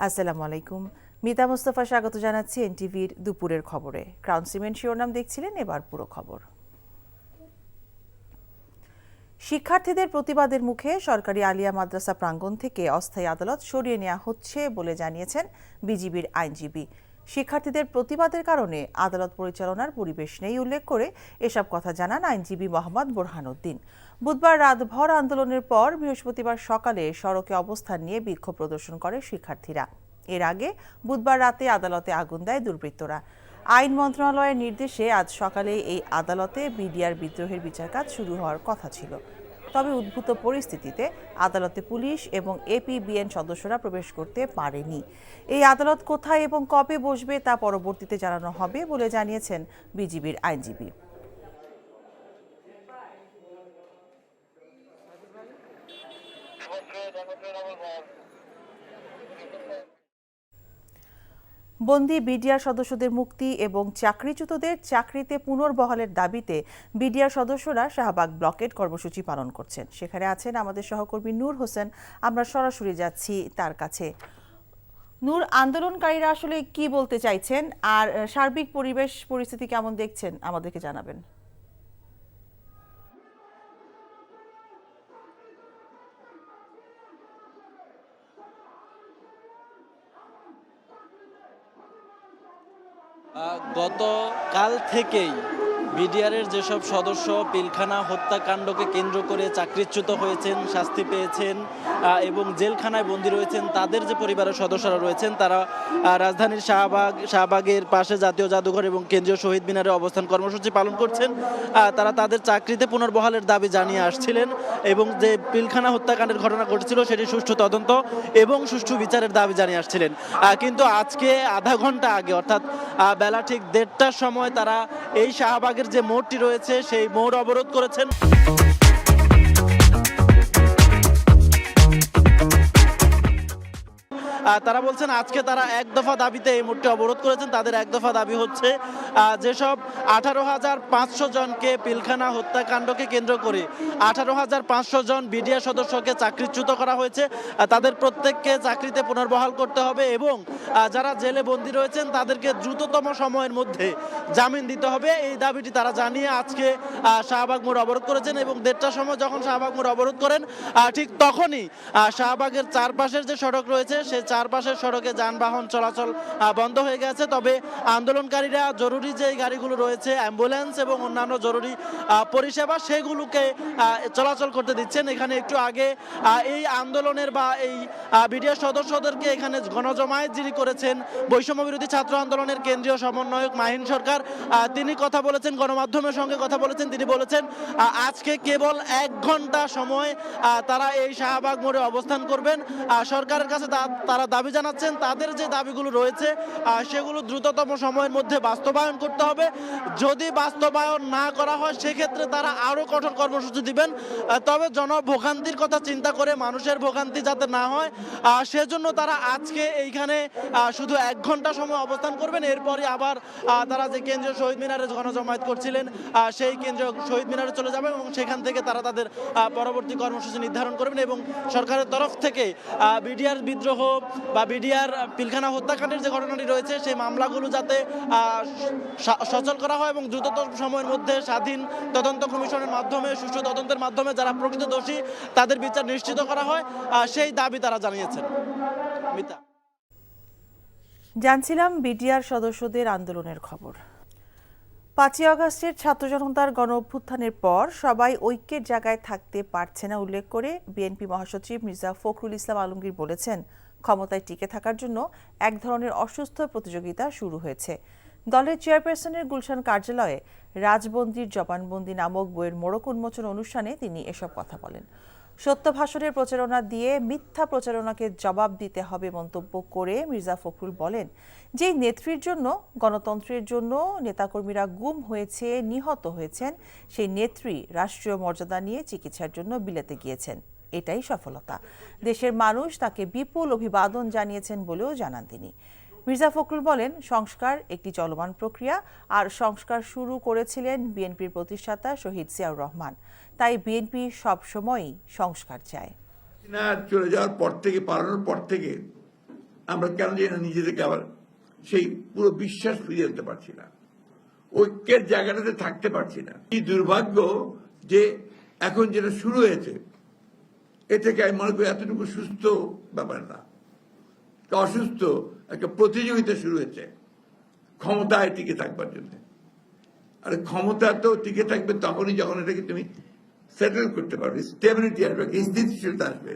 আসসালামু আলাইকুম। মিতা মুস্তাফা স্বাগত জানাচ্ছি এনটিভির দুপুরের খবরে। ক্রাউন সিমেন্ট শিরোনাম দেখছিলেন, এবার পুরো খবর। শিক্ষার্থীদের প্রতিবাদের মুখে সরকারি আলিয়া মাদ্রাসা প্রাঙ্গণ থেকে অস্থায়ী আদালত সরিয়ে নেওয়া হচ্ছে বলে জানিয়েছেন বিজিবির আইনজীবী। শিক্ষার্থীদের প্রতিবাদের কারণে আদালত পরিচালনার পরিবেশ নেই উল্লেখ করে এসব কথা জানান আইনজীবী মোহাম্মদ বোরহানউদ্দিন। বুধবার রাতভর আন্দোলনের পর বৃহস্পতিবার সকালে সড়কে অবস্থান নিয়ে বিক্ষোভ প্রদর্শন করে শিক্ষার্থীরা। এর আগে বুধবার রাতে আদালতে আগুন দেয় দুর্বৃত্তরা। আইন মন্ত্রণালয়ের নির্দেশে আজ সকালে এই আদালতে বিডিআর বিদ্রোহের বিচারকাজ শুরু হওয়ার কথা ছিল। তবে উদ্ভূত পরিস্থিতিতে আদালতে পুলিশ এবং এপিবিএন সদস্যরা প্রবেশ করতে পারেনি। এই আদালত কোথায় এবং কবে বসবে তা পরবর্তীতে জানানো হবে বলে জানিয়েছেন বিজিবির আইনজীবী। বন্দী বিডিআর সদস্যদের মুক্তি এবং চাকরিচ্যুতদের চাকরিতে পুনর্বহালের দাবিতে বিডিআর সদস্যরা শাহবাগ ব্লকেট কর্মসূচি পালন করছেন। সেখানে আছেন আমাদের সহকর্মী নূর হোসেন। আমরা সরাসরি যাচ্ছি তার কাছে। নূর, আন্দোলনকারীরা আসলে কি বলতে চাইছেন আর সার্বিক পরিস্থিতি কেমন দেখছেন আমাদেরকে জানাবেন। গতকাল থেকেই বিডিআরের যেসব সদস্য পিলখানা হত্যাকাণ্ডকে কেন্দ্র করে চাকরিচ্যুত হয়েছেন, শাস্তি পেয়েছেন এবং জেলখানায় বন্দী রয়েছেন, তাদের যে পরিবারের সদস্যরা রয়েছেন তারা রাজধানীর শাহবাগের পাশে জাতীয় জাদুঘর এবং কেন্দ্রীয় শহীদ মিনারে অবস্থান কর্মসূচি পালন করছেন। তারা তাদের চাকরিতে পুনর্বহালের দাবি জানিয়ে আসছিলেন এবং যে পিলখানা হত্যাকাণ্ডের ঘটনা ঘটেছিল সেটি সুষ্ঠু তদন্ত এবং সুষ্ঠু বিচারের দাবি জানিয়ে আসছিলেন। কিন্তু আজকে আধা ঘন্টা আগে অর্থাৎ বেলা ঠিক 1:30টার সময় তারা এই শাহবাগের যে মোড়টি রয়েছে সেই মোড় অবরোধ করেছেন। তারা বলছেন আজকে তারা এক দফা দাবিতে এই মোড়টি অবরোধ করেছেন। তাদের এক দফা দাবি হচ্ছে যেসব 18,500 জনকে পিলখানা হত্যাকাণ্ডকে কেন্দ্র করে 18,500 জন বিডিআর সদস্যকে চাকরিচ্যুত করা হয়েছে, তাদের প্রত্যেককে চাকরিতে পুনর্বহাল করতে হবে এবং যারা জেলে বন্দী রয়েছেন তাদেরকে দ্রুততম সময়ের মধ্যে জামিন দিতে হবে। এই দাবিটি তারা জানিয়ে আজকে শাহবাগ মোড় অবরোধ করেছেন এবং 1:30টার সময় যখন শাহবাগ মোড় অবরোধ করেন ঠিক তখনই শাহবাগের চারপাশের যে সড়ক রয়েছে সেই চারপাশের সড়কে যানবাহন চলাচল বন্ধ হয়ে গেছে। তবে আন্দোলনকারীরা জরুরি যে গাড়িগুলো রয়েছে, অ্যাম্বুলেন্স এবং অন্যান্য জরুরি পরিষেবা, সেগুলোকে চলাচল করতে দিচ্ছেন। এখানে একটু আগে এই আন্দোলনের বা এই বিডিআর সদস্যদেরকে এখানে গণজমায়েত যিনি করেছেন বৈষম্য বিরোধী ছাত্র আন্দোলনের কেন্দ্রীয় সমন্বয়ক মাহিন সরকার, তিনি কথা বলেছেন, গণমাধ্যমের সঙ্গে কথা বলেছেন। তিনি বলেছেন আজকে কেবল 1 ঘন্টা সময় তারা এই শাহবাগ মোড়ে অবস্থান করবেন। সরকারের কাছে তারা দাবি জানাচ্ছেন তাদের যে দাবিগুলো রয়েছে সেগুলো দ্রুততম সময়ের মধ্যে বাস্তবায়ন করতে হবে। যদি বাস্তবায়ন না করা হয় সেক্ষেত্রে তারা আরো কঠোর কর্মসূচি দিবেন। তবে জনভোগান্তির কথা চিন্তা করে, মানুষের ভোগান্তি যাতে না হয় সেজন্য তারা আজকে এইখানে শুধু 1 ঘন্টা সময় অবস্থান করবেন। এরপরই আবার তারা যে কেন্দ্রীয় শহীদ মিনারে গণজমায়েত করছিলেন সেই কেন্দ্রীয় শহীদ মিনারে চলে যাবেন এবং সেখান থেকে তারা তাদের পরবর্তী কর্মসূচি নির্ধারণ করবেন এবং সরকারের তরফ থেকে বিডিআর বিদ্রোহ বা বিডিআর পিলখানা হত্যাকাণ্ডের যে ঘটনাটি রয়েছে সেই মামলাগুলো যাতে সচল করা হয় এবং দ্রুততম সময়ের মধ্যে স্বাধীন তদন্ত কমিশনের মাধ্যমে, সুষ্ঠু তদন্তের মাধ্যমে যারা প্রকৃত দোষী তাদের বিচার নিশ্চিত করা হয়, সেই দাবি তারা জানিয়েছেন। মিতা, জানছিলাম বিডিআর সদস্যদের আন্দোলনের খবর। 5ই আগস্টের ছাত্র জনতার গণ অভ্যুত্থানের পর সবাই ঐক্যের জায়গায় থাকতে পারছে না উল্লেখ করে বিএনপি মহাসচিব মির্জা ফখরুল ইসলাম আলমগীর বলেছেন, ক্ষমতায় টিকে থাকার জন্য এক ধরনের অসুস্থ প্রতিযোগিতা শুরু হয়েছে। দলের চেয়ারপারসনের গুলশান কার্যালয়ে রাজবন্দির জবানবন্দি নামক বইয়ের মোড়ক উন্মোচন অনুষ্ঠানে তিনি এসব কথা বলেন। সত্য ভাষণের প্রচারণা দিয়ে মিথ্যা প্রচারণাকে জবাব দিতে হবে মন্তব্য করে মির্জা ফখরুল বলেন, যে নেত্রীর জন্য, গণতন্ত্রের জন্য নেতাকর্মীরা গুম হয়েছে, নিহত হয়েছেন, সেই নেত্রী রাষ্ট্রীয় মর্যাদা নিয়ে চিকিৎসার জন্য বিলেতে গিয়েছেন। এটাই সফলতা। দেশের মানুষ তাকে বিপুল অভিবাদন জানিয়েছেন বলেও জানান তিনি। মির্জা ফখরুল বলেন, সংস্কার একটি চলমান প্রক্রিয়া আর সংস্কার শুরু করেছিলেন বিএনপির প্রতিষ্ঠাতা শহীদ জিয়াউর রহমান। তাই বিএনপি সবসময়ই সংস্কার চায়। চলে যাওয়ার পর থেকে, পালানোর পর থেকে আমরা কেন জানি না নিজেদেরকে আবার সেই পুরো বিশ্বাস ফিরিয়ে আনতে পারছি না, ঐক্যের জায়গাটাতে থাকতে পারছি না। এই দুর্ভাগ্য যে এখন যেটা শুরু হয়েছে এটাকে আমি মনে করি এতটুকু সুস্থ ব্যাপার না, অসুস্থ একটা প্রতিযোগিতা শুরু হয়েছে ক্ষমতায় টিকে থাকবার জন্য। আর ক্ষমতা তো টিকে থাকবে তখনই যখন এটাকে তুমি সেটেল করতে পারবে, স্টেবিলিটি আসবে, ইনস্টিটিউশন আসবে।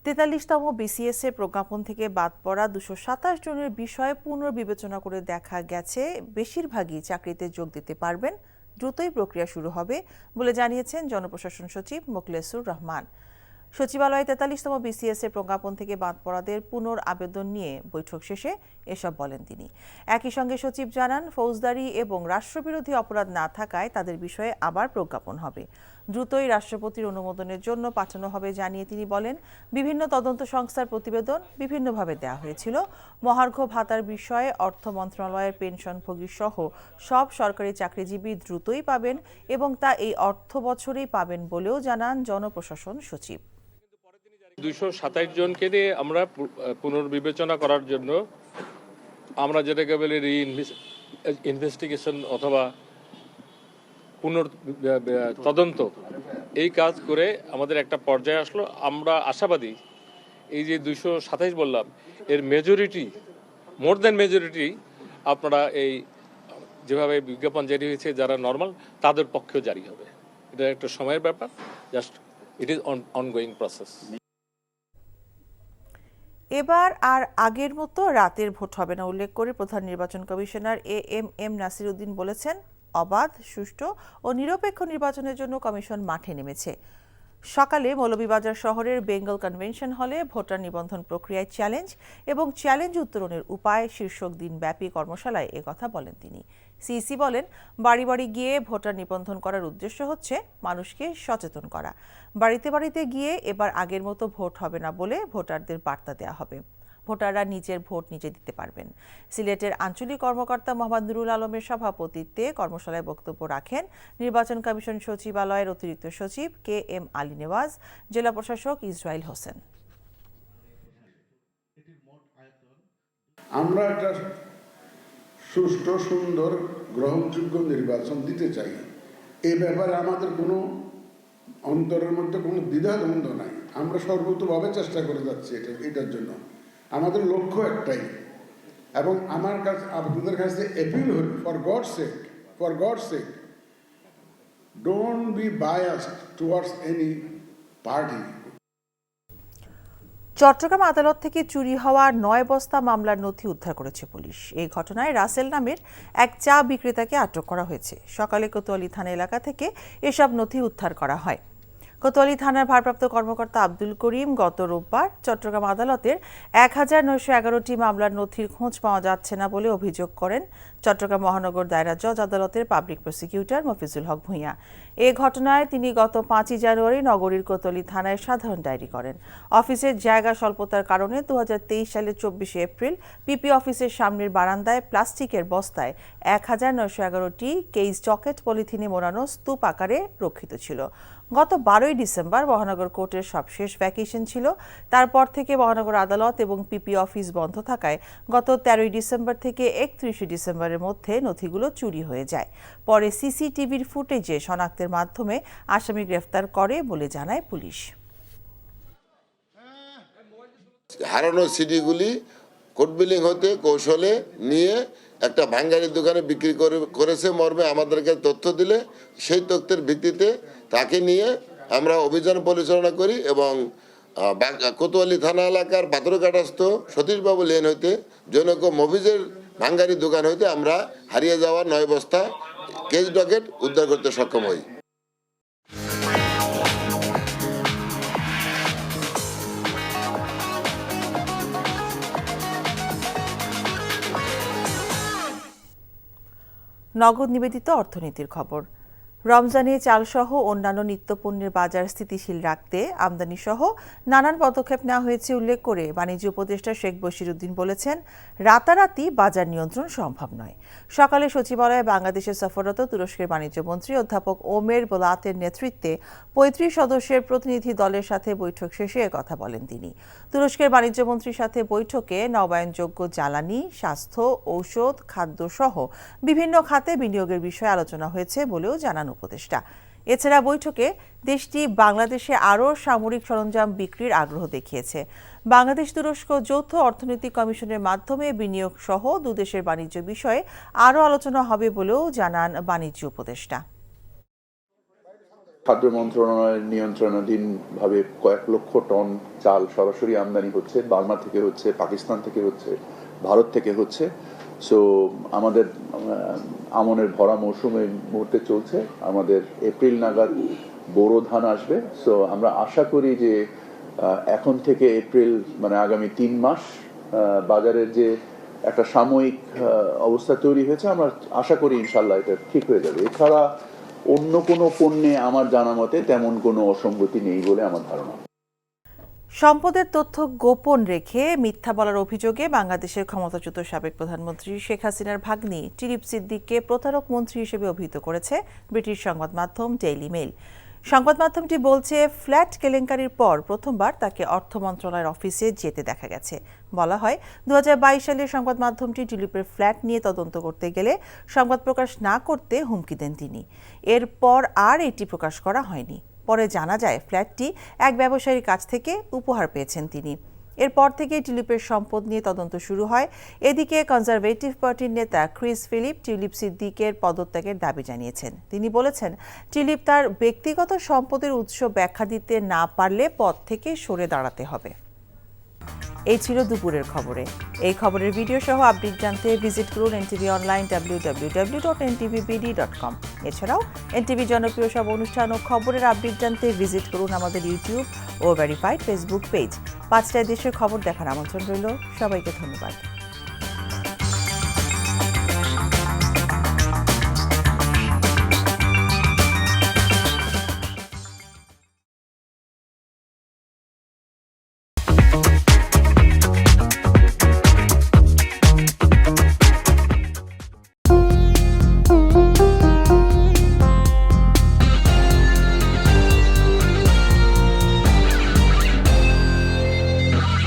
তেতাল্লিশতম বিসিএস এর প্রজ্ঞাপন থেকে বাদ পড়া 227 জনের বিষয়ে পুনর্বিবেচনা করে দেখা গেছে বেশিরভাগই চাকরিতে যোগ দিতে পারবেন, দ্রুতই প্রক্রিয়া শুরু হবে বলে জানিয়েছেন জনপ্রশাসন সচিব মোখলেসুর রহমান। সচিবালয়ে 43তম বিসিএস এর প্রজ্ঞাপন থেকে বাদ পড়াদের পুনর আবেদন নিয়ে বৈঠক শেষে এসব বলেন তিনি। একই সঙ্গে সচিব জানান, ফৌজদারি এবং রাষ্ট্রবিরোধী অপরাধ না থাকায় তাদের বিষয়ে আবার প্রজ্ঞাপন হবে, দ্রুতই রাষ্ট্রপতির অনুমোদনের জন্য পাঠানো হবে জানিয়ে তিনি বলেন, বিভিন্ন তদন্ত সংস্থার প্রতিবেদন বিভিন্নভাবে দেওয়া হয়েছিল। মহার্ঘ ভাতার বিষয়ে অর্থ মন্ত্রণালয়ের পেনশনভোগী সহ সব সরকারি চাকরিজীবী দ্রুতই পাবেন এবং তা এই অর্থ বছরেই পাবেন বলেও জানান জনপ্রশাসন সচিব। 227 জনকে দিয়ে আমরা পুনর্বিবেচনা করার জন্য আমরা যেটাকে বলি ইনভেস্টিগেশন অথবা তদন্ত, এই কাজ করে আমাদের একটা পর্যায়ে আসলো। আমরা আশাবাদী এই যে 227 বললাম এর মেজরিটি, মোর দ্যান মেজরিটি আপনারা এই যেভাবে বিজ্ঞাপন জারি হয়েছে যারা নর্মাল তাদের পক্ষেও জারি হবে। এটা একটা সময়ের ব্যাপার, just it is ongoing process. এবার আর আগের মতো রাতের ভোট হবে না উল্লেখ করে প্রধান নির্বাচন কমিশনার এএমএম নাসির উদ্দিন বলেছেন, অবাধ, সুষ্ঠু ও নিরপেক্ষ নির্বাচনের জন্য কমিশন মাঠে নেমেছে। সকালে মৌলভীবাজার শহরের বেঙ্গল কনভেনশন হলে ভোটার নিবন্ধন প্রক্রিয়ায় চ্যালেঞ্জ এবং চ্যালেঞ্জ উত্তরণের উপায় শীর্ষক দিনব্যাপী কর্মশালায় একথা বলেন তিনি। সিইসি বলেন, বাড়ি বাড়ি গিয়ে ভোটার নিবন্ধন করার উদ্দেশ্য হচ্ছে মানুষকে সচেতন করা। বাড়িতে বাড়িতে গিয়ে এবার আগের মতো ভোট হবে না বলে ভোটারদের বার্তা দেওয়া হবে। ভোটাররা নিজের ভোট নিজে দিতে পারবেন। সিলেটের আঞ্চলিক কর্মকর্তা মোহাম্মদ নুরুল আলমের সভাপতিত্বে কর্মশালায় বক্তব্য রাখেন নির্বাচন কমিশন সচিবালয়ের অতিরিক্ত সচিব KM আলী নেওয়াজ, জেলা প্রশাসক ইসরাইল হোসেন। আমরা একটা সুষ্ঠু, সুন্দর, গ্রহণযোগ্য নির্বাচন দিতে চাই। এই ব্যাপারে আমাদের কোনো অন্তরের মধ্যে কোনো দ্বিধাদ্বন্দ্ব নাই। আমরা সর্বতোভাবে চেষ্টা করে যাচ্ছি এটার জন্য। আমাদের লক্ষ্য একটাই, এবং আমার কাছে আপনাদের কাছে অ্যাপিল হল, for God's sake don't be biased towards any party. Chittagong আদালত থেকে চুরি হওয়া 9 বস্তা মামলার নথি উদ্ধার করেছে পুলিশ। এই ঘটনায় রাসেল নামের এক চা বিক্রেতাকে আটক করা হয়েছে। সকালে কোতোয়ালি থানা এলাকা থেকে এসব নথি উদ্ধার করা হয়। কোতোয়ালি থানার ভারপ্রাপ্ত কর্মকর্তা আব্দুল করিম গত রোববার চট্টগ্রাম আদালতের 1911টি মামলার নথির খোঁজ পাওয়া যাচ্ছে না বলে অভিযোগ করেন চট্টগ্রাম মহানগর দায়রা জজ আদালতের পাবলিক প্রসিকিউটর মফিজুল হক ভূঁইয়া। এ ঘটনায় তিনি গত 5 জানুয়ারি নগরীর কোতোয়ালি থানায় সাধারণ ডায়েরি করেন। অফিসের জায়গা স্বল্পতার কারণে 2023 সালের 24 এপ্রিল পিপি অফিসের সামনের বারান্দায় প্লাস্টিকের বস্তায় 1911টি কেইস চকেট পলিথিনে মোড়ানো স্তূপ আকারে রক্ষিত ছিল। গত 12 ডিসেম্বর মহানগর কোর্টের সবশেষ ভ্যাকেশন ছিল। তারপর থেকে মহানগর আদালত এবং পিপি অফিস বন্ধ থাকায় গত 13 ডিসেম্বর থেকে 31 ডিসেম্বরের মধ্যে নথিগুলো চুরি হয়ে যায়। পরে সিসিটিভির ফুটেজে শনাক্তের মাধ্যমে আসামি গ্রেফতার করে বলে জানায় পুলিশ। হারানো সিডিগুলি কোর্ট বিলিং হতে কৌশলে নিয়ে একটা ভাঙ্গারির দোকানে বিক্রি করেছে মর্মে আমাদেরকে তথ্য দিলে সেই তথ্যের ভিত্তিতে তাকে নিয়ে আমরা অভিযান পরিচালনা করি এবং কোতোয়ালি থানা এলাকার পাথরঘাটস্থ সতীশবাবু লেন হইতে জনক মফিজের ভাঙ্গারি দোকান হইতে আমরা হারিয়ে যাওয়া 9 বস্তা কেস ডকেট উদ্ধার করতে সক্ষম হই। নগদ নিবেদিত অর্থনীতির খবর। রমজানে চালসহ অন্যান্য নিত্যপণ্যের বাজার স্থিতিশীল রাখতে আমদানিসহ নানান পদক্ষেপ নেওয়া হয়েছে উল্লেখ করে বাণিজ্য উপদেষ্টা শেখ বশিরউদ্দিন বলেছেন, রাতারাতি বাজার নিয়ন্ত্রণ সম্ভব নয়। সকালে সচিবালয়ে বাংলাদেশে সফররত তুরস্কের বাণিজ্যমন্ত্রী অধ্যাপক ওমের বোলাতের নেতৃত্বে ৩৫ সদস্যের প্রতিনিধি দলের সাথে বৈঠক শেষে কথা বলেন তিনি। তুরস্কের বাণিজ্যমন্ত্রীর সাথে বৈঠকে নবায়নযোগ্য জ্বালানি, স্বাস্থ্য, ঔষধ, খাদ্যসহ বিভিন্ন খাতে বিনিয়োগের বিষয়ে আলোচনা হয়েছে বলেও জানান উপদেষ্টা। এছাড়া বৈঠকে দেশটি বাংলাদেশে আরও সামরিক সরঞ্জাম বিক্রির আগ্রহ দেখিয়েছে। বাংলাদেশ তুরস্ক যৌথ অর্থনৈতিক কমিশনের মাধ্যমে বিনিয়োগ সহ দুদেশের বাণিজ্য বিষয়ে আরও আলোচনা হবে বলেও জানান বাণিজ্য উপদেষ্টা। খাদ্য মন্ত্রণালয়ের নিয়ন্ত্রণাধীন ভাবে কয়েক লক্ষ টন চাল সরাসরি আমদানি হচ্ছে, বার্মা থেকে হচ্ছে, পাকিস্তান থেকে হচ্ছে, ভারত থেকে হচ্ছে। সো আমাদের আমনের ভরা মৌসুম এই মুহূর্তে চলছে, আমাদের এপ্রিল নাগাদ বোরো ধান আসবে। সো আমরা আশা করি যে এখন থেকে এপ্রিল মানে আগামী ৩ মাস বাজারের যে একটা সাময়িক অবস্থা তৈরি হয়েছে, আমরা আশা করি ইনশাল্লাহ এটা ঠিক হয়ে যাবে। এছাড়া অন্য কোনো পণ্যে আমার জানা মতে তেমন কোনো অসঙ্গতি নেই বলে আমার ধারণা। সম্পদের তথ্য গোপন রেখে মিথ্যা বলার অভিযোগে বাংলাদেশের ক্ষমতাচ্যুত সাবেক প্রধানমন্ত্রী শেখ হাসিনার ভাগ্নি টিলিপ সিদ্দিককে প্রতারক মন্ত্রী হিসেবে অভিহিত করেছে ব্রিটিশ সংবাদ মাধ্যম ডেইলি মেইল। সংবাদ মাধ্যমটি বলছে, ফ্ল্যাট কেলেঙ্কারির পর প্রথমবার তাকে অর্থ মন্ত্রণালয়ের অফিসে যেতে দেখা গেছে। বলা হয়, ২০২২ সালে সংবাদ মাধ্যমটি টিলিপের ফ্ল্যাট নিয়ে তদন্ত করতে গেলে সংবাদ প্রকাশ না করতে হুমকি দেন তিনি। এরপর আর এটি প্রকাশ করা হয়নি। পরে জানা যায়, ফ্ল্যাটটি এক ব্যবসায়ীর কাছ থেকে উপহার পেয়েছেন তিনি। এরপর থেকে টিলিপের সম্পদ নিয়ে তদন্ত শুরু হয়। এদিকে কনজারভেটিভ পার্টির নেতা ক্রিস ফিলিপ টিলিপ সিদ্দিকের পদত্যাগের দাবি জানিয়েছেন। তিনি বলেছেন, টিলিপ তার ব্যক্তিগত সম্পদের উৎস ব্যাখ্যা দিতে না পারলে পদ থেকে সরে দাঁড়াতে হবে। এই ছিল দুপুরের খবরে। এই খবরের ভিডিও সহ আপডেট জানতে ভিজিট করুন এনটিভি অনলাইন www.ntvbd.com। এছাড়াও এনটিভি জনপ্রিয় সব অনুষ্ঠান ও খবরের আপডেট জানতে ভিজিট করুন আমাদের ইউটিউব ও ভেরিফাইড ফেসবুক পেজ। ৫টায় দেশের খবর দেখার আমন্ত্রণ রইল। সবাইকে ধন্যবাদ।